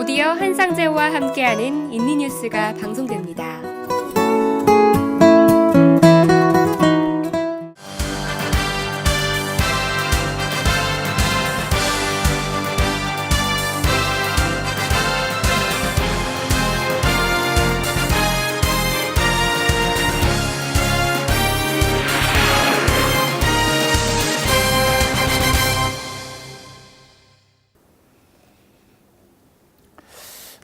드디어 한상재와 함께하는 인리뉴스가 방송됩니다.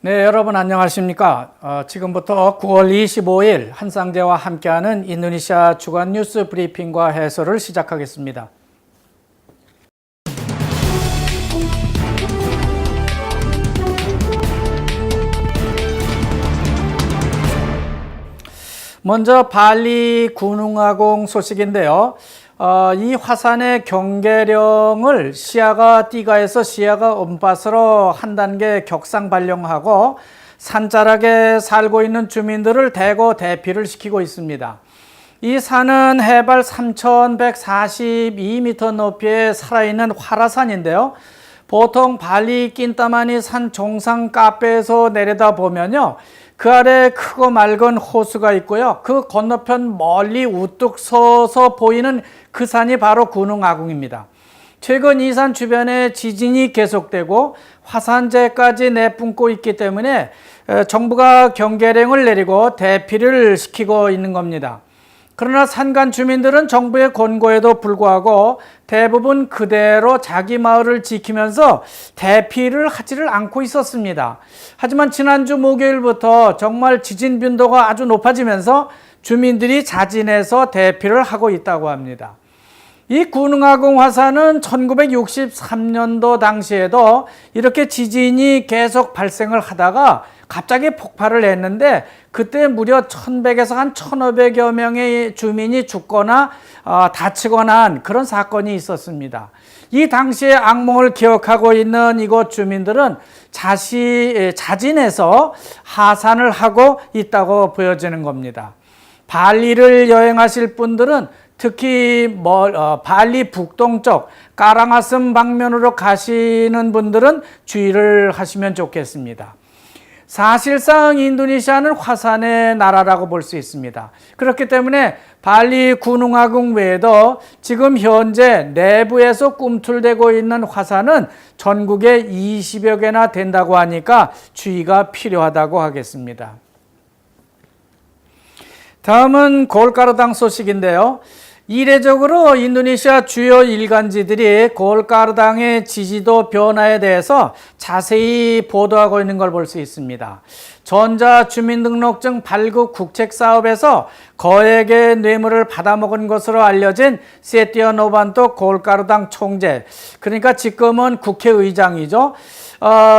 네, 여러분 안녕하십니까? 지금부터 9월 25일 한상재와 함께하는 인도네시아 주간 뉴스 브리핑과 해설을 시작하겠습니다. 먼저 발리 군웅아공 소식인데요. 이 화산의 경계령을 시야가 띠가에서 시야가 음파서로 한 단계 격상 발령하고 산자락에 살고 있는 주민들을 대거 대피를 시키고 있습니다. 이 산은 해발 3,142m 높이에 살아있는 활화산인데요. 보통 발리 낀따마니 산 정상 카페에서 내려다 보면요, 그 아래 크고 맑은 호수가 있고요. 그 건너편 멀리 우뚝 서서 보이는 그 산이 바로 군웅아공입니다. 최근 이 산 주변에 지진이 계속되고 화산재까지 내뿜고 있기 때문에 정부가 경계령을 내리고 대피를 시키고 있는 겁니다. 그러나 산간 주민들은 정부의 권고에도 불구하고 대부분 그대로 자기 마을을 지키면서 대피를 하지를 않고 있었습니다. 하지만 지난주 목요일부터 정말 지진 빈도가 아주 높아지면서 주민들이 자진해서 대피를 하고 있다고 합니다. 이 군웅아공 화산은 1963년도 당시에도 이렇게 지진이 계속 발생을 하다가 갑자기 폭발을 했는데 그때 무려 1100에서 한 1500여 명의 주민이 죽거나 다치거나 한 그런 사건이 있었습니다. 이 당시의 악몽을 기억하고 있는 이곳 주민들은 자진해서 하산을 하고 있다고 보여지는 겁니다. 발리를 여행하실 분들은 특히 발리 북동쪽 까랑아슴 방면으로 가시는 분들은 주의를 하시면 좋겠습니다. 사실상 인도네시아는 화산의 나라라고 볼 수 있습니다. 그렇기 때문에 발리 군웅아공 외에도 지금 현재 내부에서 꿈틀대고 있는 화산은 전국에 20여 개나 된다고 하니까 주의가 필요하다고 하겠습니다. 다음은 골가르당 소식인데요. 이례적으로 인도네시아 주요 일간지들이 골가르당의 지지도 변화에 대해서 자세히 보도하고 있는 걸 볼 수 있습니다. 전자주민등록증 발급 국책 사업에서 거액의 뇌물을 받아먹은 것으로 알려진 세티어 노반토 골가르당 총재, 그러니까 지금은 국회의장이죠.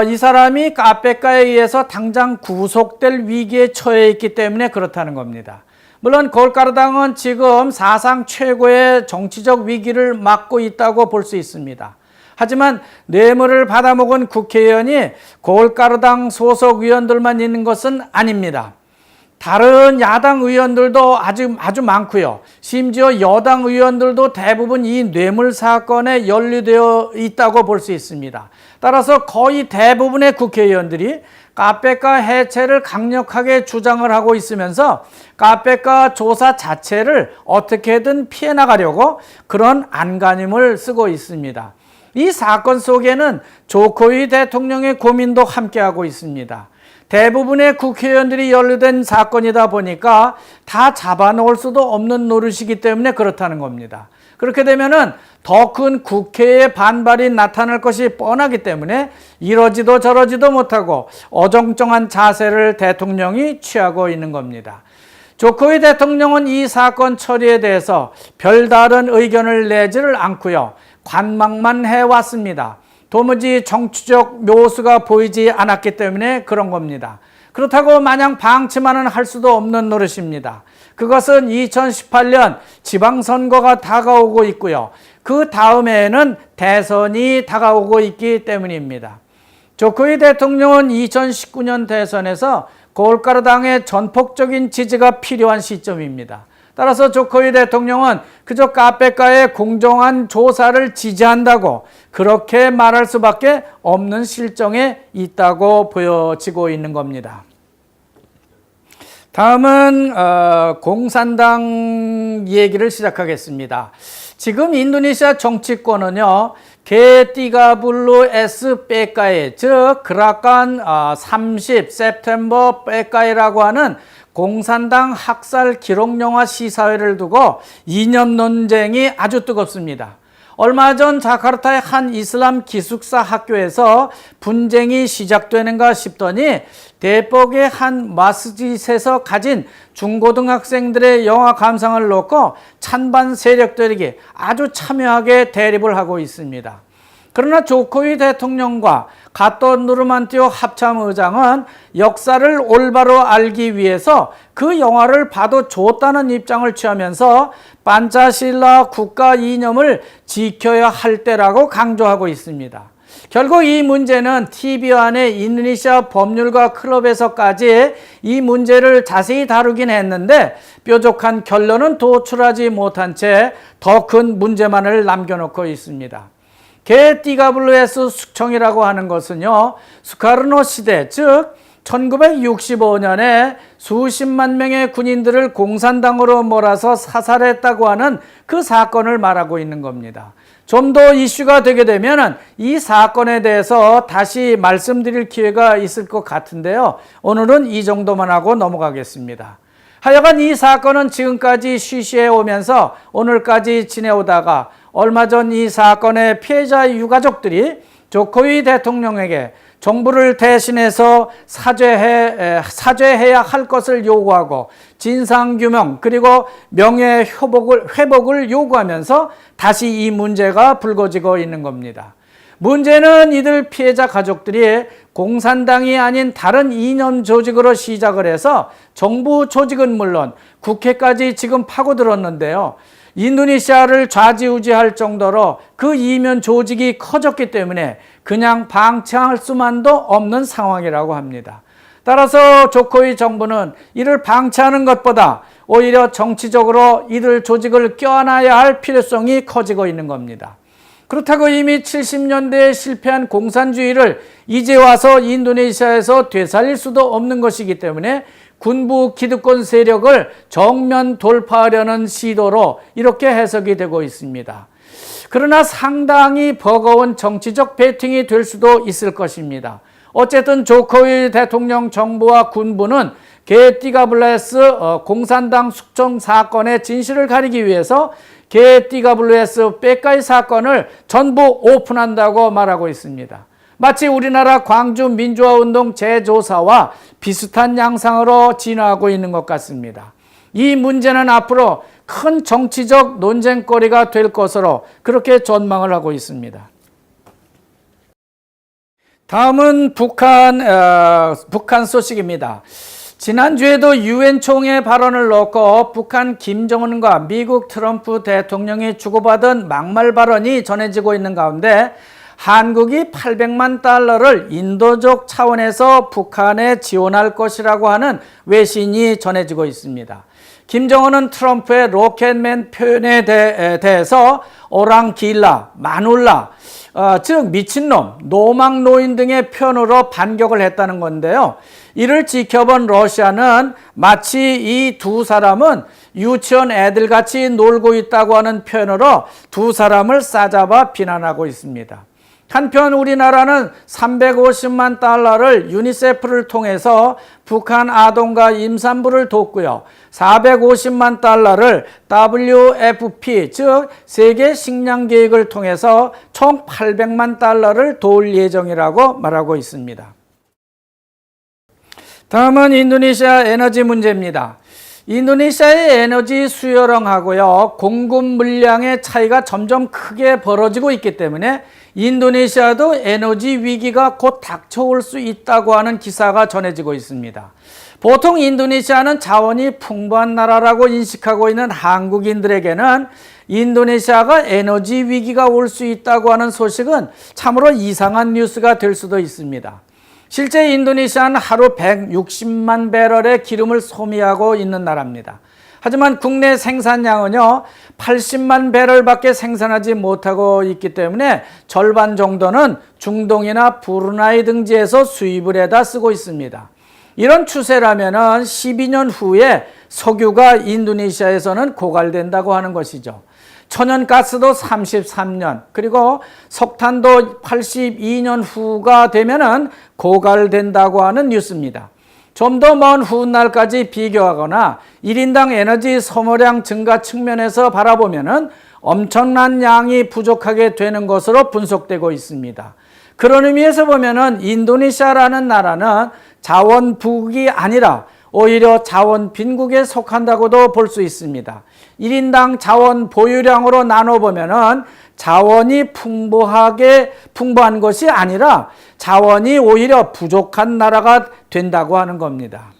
이 사람이 카페카에 의해서 당장 구속될 위기에 처해 있기 때문에 그렇다는 겁니다. 물론 골가르당은 지금 사상 최고의 정치적 위기를 맞고 있다고 볼 수 있습니다. 하지만 뇌물을 받아먹은 국회의원이 골가르당 소속 의원들만 있는 것은 아닙니다. 다른 야당 의원들도 아주 많고요. 심지어 여당 의원들도 대부분 이 뇌물 사건에 연루되어 있다고 볼 수 있습니다. 따라서 거의 대부분의 국회의원들이 카페카 해체를 강력하게 주장을 하고 있으면서 카페카 조사 자체를 어떻게든 피해 나가려고 그런 안간힘을 쓰고 있습니다. 이 사건 속에는 조코위 대통령의 고민도 함께하고 있습니다. 대부분의 국회의원들이 연루된 사건이다 보니까 다 잡아놓을 수도 없는 노릇이기 때문에 그렇다는 겁니다. 그렇게 되면은 더 큰 국회의 반발이 나타날 것이 뻔하기 때문에 이러지도 저러지도 못하고 어정쩡한 자세를 대통령이 취하고 있는 겁니다. 조코위 대통령은 이 사건 처리에 대해서 별다른 의견을 내지를 않고요. 관망만 해왔습니다. 도무지 정치적 묘수가 보이지 않았기 때문에 그런 겁니다. 그렇다고 마냥 방치만은 할 수도 없는 노릇입니다. 그것은 2018년 지방선거가 다가오고 있고요. 그 다음에는 대선이 다가오고 있기 때문입니다. 조코위 대통령은 2019년 대선에서 골가르당의 전폭적인 지지가 필요한 시점입니다. 따라서 조코위 대통령은 그저 카페가의 공정한 조사를 지지한다고 그렇게 말할 수밖에 없는 실정에 있다고 보여지고 있는 겁니다. 다음은 공산당 얘기를 시작하겠습니다. 지금 인도네시아 정치권은요, 게티가블루 S 빼까이, 즉 그라칸 30 세프템버 빼까이라고 하는 공산당 학살 기록영화 시사회를 두고 이념 논쟁이 아주 뜨겁습니다. 얼마 전 자카르타의 한 이슬람 기숙사 학교에서 분쟁이 시작되는가 싶더니 대폭의 한 마스짓에서 가진 중고등학생들의 영화 감상을 놓고 찬반 세력들에게 아주 참여하게 대립을 하고 있습니다. 그러나 조코위 대통령과 가토 누르만티오 합참의장은 역사를 올바로 알기 위해서 그 영화를 봐도 좋다는 입장을 취하면서 판차실라 국가 이념을 지켜야 할 때라고 강조하고 있습니다. 결국 이 문제는 TV 안의 인도네시아 법률가 클럽에서까지 이 문제를 자세히 다루긴 했는데 뾰족한 결론은 도출하지 못한 채 더 큰 문제만을 남겨놓고 있습니다. 게티가블루에스 숙청이라고 하는 것은요, 수카르노 시대, 즉 1965년에 수십만 명의 군인들을 공산당으로 몰아서 사살했다고 하는 그 사건을 말하고 있는 겁니다. 좀 더 이슈가 되게 되면 이 사건에 대해서 다시 말씀드릴 기회가 있을 것 같은데요. 오늘은 이 정도만 하고 넘어가겠습니다. 하여간 이 사건은 지금까지 쉬쉬해 오면서 오늘까지 지내오다가 얼마 전 이 사건의 피해자 유가족들이 조코위 대통령에게 정부를 대신해서 사죄해야 할 것을 요구하고 진상규명 그리고 명예회복을 요구하면서 다시 이 문제가 불거지고 있는 겁니다. 문제는 이들 피해자 가족들이 공산당이 아닌 다른 이념 조직으로 시작을 해서 정부 조직은 물론 국회까지 지금 파고들었는데요. 인도네시아를 좌지우지할 정도로 그 이면 조직이 커졌기 때문에 그냥 방치할 수만도 없는 상황이라고 합니다. 따라서 조코위 정부는 이를 방치하는 것보다 오히려 정치적으로 이들 조직을 껴안아야 할 필요성이 커지고 있는 겁니다. 그렇다고 이미 70년대에 실패한 공산주의를 이제 와서 인도네시아에서 되살릴 수도 없는 것이기 때문에 군부 기득권 세력을 정면 돌파하려는 시도로 이렇게 해석이 되고 있습니다. 그러나 상당히 버거운 정치적 배팅이 될 수도 있을 것입니다. 어쨌든 조코위 대통령 정부와 군부는 게티가블루에스 공산당 숙청 사건의 진실을 가리기 위해서 게티가블루에스 빼까이 사건을 전부 오픈한다고 말하고 있습니다. 마치 우리나라 광주 민주화운동 재조사와 비슷한 양상으로 진화하고 있는 것 같습니다. 이 문제는 앞으로 큰 정치적 논쟁거리가 될 것으로 그렇게 전망을 하고 있습니다. 다음은 북한 소식입니다. 지난주에도 유엔 총회 발언을 놓고 북한 김정은과 미국 트럼프 대통령이 주고받은 막말 발언이 전해지고 있는 가운데 한국이 800만 달러를 인도적 차원에서 북한에 지원할 것이라고 하는 외신이 전해지고 있습니다. 김정은은 트럼프의 로켓맨 표현에 대해서 오랑길라, 마눌라, 즉 미친놈, 노망노인 등의 표현으로 반격을 했다는 건데요. 이를 지켜본 러시아는 마치 이 두 사람은 유치원 애들같이 놀고 있다고 하는 표현으로 두 사람을 싸잡아 비난하고 있습니다. 한편 우리나라는 350만 달러를 유니세프를 통해서 북한 아동과 임산부를 돕고요. 450만 달러를 WFP, 즉 세계 식량 계획을 통해서 총 800만 달러를 도울 예정이라고 말하고 있습니다. 다음은 인도네시아 에너지 문제입니다. 인도네시아의 에너지 수요량하고요, 공급 물량의 차이가 점점 크게 벌어지고 있기 때문에 인도네시아도 에너지 위기가 곧 닥쳐올 수 있다고 하는 기사가 전해지고 있습니다. 보통 인도네시아는 자원이 풍부한 나라라고 인식하고 있는 한국인들에게는 인도네시아가 에너지 위기가 올 수 있다고 하는 소식은 참으로 이상한 뉴스가 될 수도 있습니다. 실제 인도네시아는 하루 160만 배럴의 기름을 소비하고 있는 나라입니다. 하지만 국내 생산량은요 80만 배럴밖에 생산하지 못하고 있기 때문에 절반 정도는 중동이나 브루나이 등지에서 수입을 해다 쓰고 있습니다. 이런 추세라면은 12년 후에 석유가 인도네시아에서는 고갈된다고 하는 것이죠. 천연가스도 33년, 그리고 석탄도 82년 후가 되면은 고갈된다고 하는 뉴스입니다. 좀 더 먼 훗날까지 비교하거나 1인당 에너지 소모량 증가 측면에서 바라보면은 엄청난 양이 부족하게 되는 것으로 분석되고 있습니다. 그런 의미에서 보면은 인도네시아라는 나라는 자원 부국이 아니라 오히려 자원 빈국에 속한다고도 볼 수 있습니다. 1인당 자원 보유량으로 나눠보면은 자원이 풍부한 것이 아니라 자원이 오히려 부족한 나라가 된다고 하는 겁니다.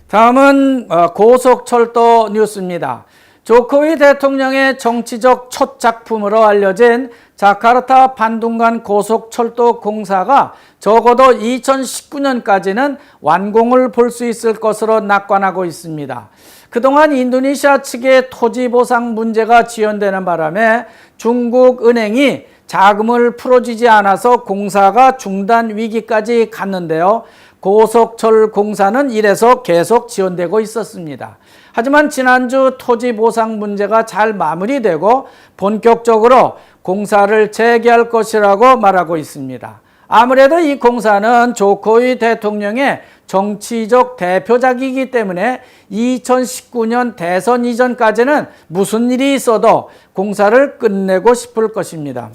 다음은 고속철도 뉴스입니다. 조코위 대통령의 정치적 첫 작품으로 알려진 자카르타 반둥간 고속철도 공사가 적어도 2019년까지는 완공을 볼 수 있을 것으로 낙관하고 있습니다. 그동안 인도네시아 측의 토지 보상 문제가 지연되는 바람에 중국 은행이 자금을 풀어주지 않아서 공사가 중단 위기까지 갔는데요. 고속철 공사는 이래서 계속 지연되고 있었습니다. 하지만 지난주 토지 보상 문제가 잘 마무리되고 본격적으로 공사를 재개할 것이라고 말하고 있습니다. 아무래도 이 공사는 조코위 대통령의 정치적 대표작이기 때문에 2019년 대선 이전까지는 무슨 일이 있어도 공사를 끝내고 싶을 것입니다.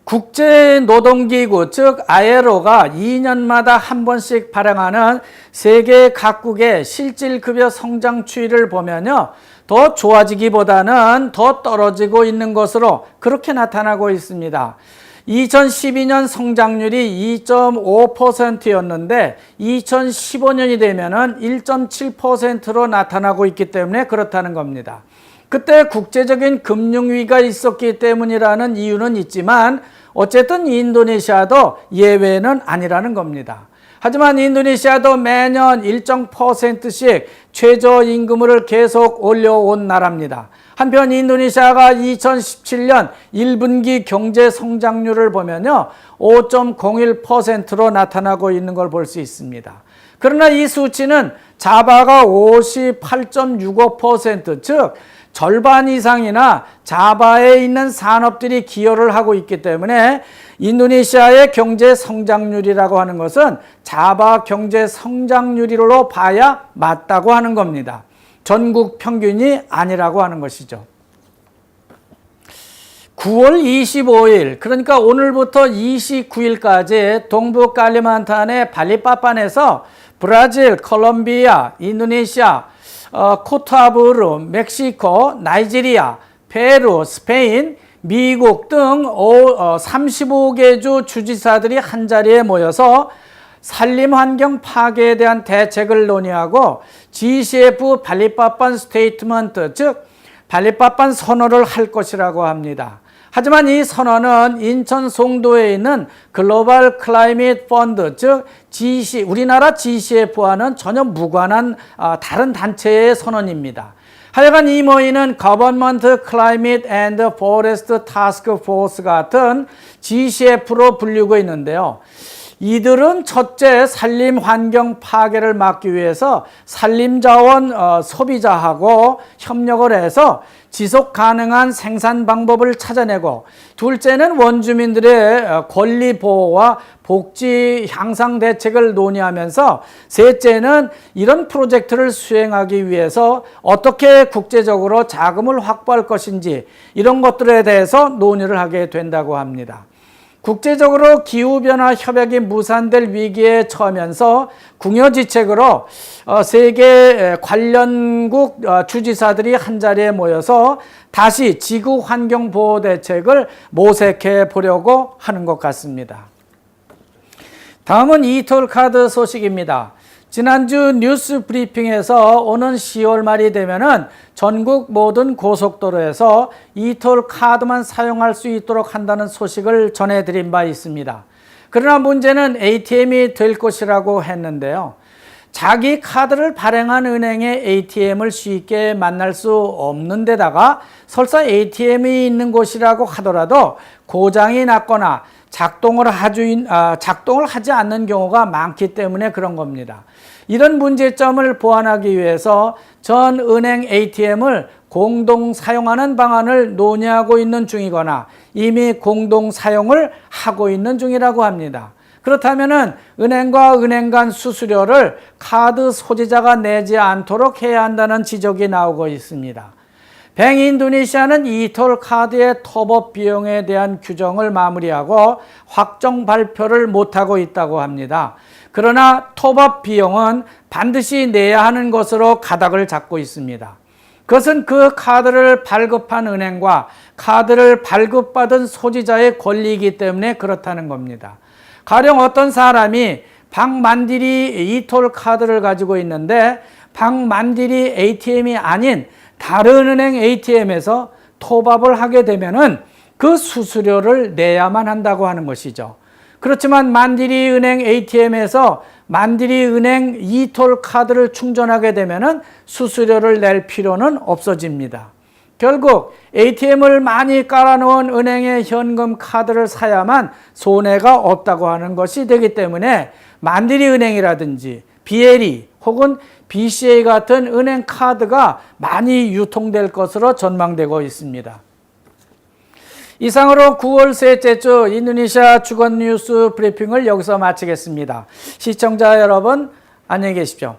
국제노동기구 즉 ILO가 2년마다 한 번씩 발행하는 세계 각국의 실질급여 성장 추이를 보면요, 더 좋아지기보다는 더 떨어지고 있는 것으로 그렇게 나타나고 있습니다. 2012년 성장률이 2.5%였는데 2015년이 되면은 1.7%로 나타나고 있기 때문에 그렇다는 겁니다. 그때 국제적인 금융위기가 있었기 때문이라는 이유는 있지만 어쨌든 인도네시아도 예외는 아니라는 겁니다. 하지만 인도네시아도 매년 일정 %씩 최저임금을 계속 올려온 나라입니다. 한편 인도네시아가 2017년 1분기 경제 성장률을 보면요, 5.01%로 나타나고 있는 걸 볼 수 있습니다. 그러나 이 수치는 자바가 58.65%, 즉 절반 이상이나 자바에 있는 산업들이 기여를 하고 있기 때문에 인도네시아의 경제 성장률이라고 하는 것은 자바 경제 성장률로 봐야 맞다고 하는 겁니다. 전국 평균이 아니라고 하는 것이죠. 9월 25일, 그러니까 오늘부터 29일까지 동부 칼리만탄의 발리빠판에서 브라질, 콜롬비아, 인도네시아, 코타부르, 멕시코, 나이지리아, 페루, 스페인, 미국 등 35개 주 주지사들이 한자리에 모여서 산림환경 파괴에 대한 대책을 논의하고 GCF 발리빠판 스테이트먼트, 즉 발리빠판 선언을 할 것이라고 합니다. 하지만 이 선언은 인천 송도에 있는 글로벌 클라이밋 펀드, 즉 우리나라 GCF와는 전혀 무관한 다른 단체의 선언입니다. 하여간 이 모임은 Government Climate and Forest Task Force 같은 GCF로 불리고 있는데요. 이들은 첫째, 산림 환경 파괴를 막기 위해서 산림자원 소비자하고 협력을 해서 지속 가능한 생산 방법을 찾아내고, 둘째는 원주민들의 권리 보호와 복지 향상 대책을 논의하면서, 셋째는 이런 프로젝트를 수행하기 위해서 어떻게 국제적으로 자금을 확보할 것인지, 이런 것들에 대해서 논의를 하게 된다고 합니다. 국제적으로 기후변화 협약이 무산될 위기에 처하면서 궁여지책으로 세계 관련국 주지사들이 한자리에 모여서 다시 지구환경보호 대책을 모색해 보려고 하는 것 같습니다. 다음은 이톨카드 소식입니다. 지난주 뉴스 브리핑에서 오는 10월 말이 되면은 전국 모든 고속도로에서 이톨 카드만 사용할 수 있도록 한다는 소식을 전해드린 바 있습니다. 그러나 문제는 ATM이 될 것이라고 했는데요. 자기 카드를 발행한 은행의 ATM을 쉽게 만날 수 없는 데다가 설사 ATM이 있는 곳이라고 하더라도 고장이 났거나 작동을 하지 않는 경우가 많기 때문에 그런 겁니다. 이런 문제점을 보완하기 위해서 전 은행 ATM을 공동 사용하는 방안을 논의하고 있는 중이거나 이미 공동 사용을 하고 있는 중이라고 합니다. 그렇다면 은행과 은행 간 수수료를 카드 소지자가 내지 않도록 해야 한다는 지적이 나오고 있습니다. 뱅 인도네시아는 이톨 카드의 톱업 비용에 대한 규정을 마무리하고 확정 발표를 못하고 있다고 합니다. 그러나 톱업 비용은 반드시 내야 하는 것으로 가닥을 잡고 있습니다. 그것은 그 카드를 발급한 은행과 카드를 발급받은 소지자의 권리이기 때문에 그렇다는 겁니다. 가령 어떤 사람이 방만디리 이톨 카드를 가지고 있는데 방만디리 ATM이 아닌 다른 은행 ATM에서 톱업을 하게 되면은 그 수수료를 내야만 한다고 하는 것이죠. 그렇지만 만디리 은행 ATM에서 만디리 은행 이톨 카드를 충전하게 되면은 수수료를 낼 필요는 없어집니다. 결국 ATM을 많이 깔아놓은 은행의 현금 카드를 사야만 손해가 없다고 하는 것이 되기 때문에 만디리 은행이라든지 BLE 혹은 BCA 같은 은행 카드가 많이 유통될 것으로 전망되고 있습니다. 이상으로 9월 셋째 주 인도네시아 주간 뉴스 브리핑을 여기서 마치겠습니다. 시청자 여러분, 안녕히 계십시오.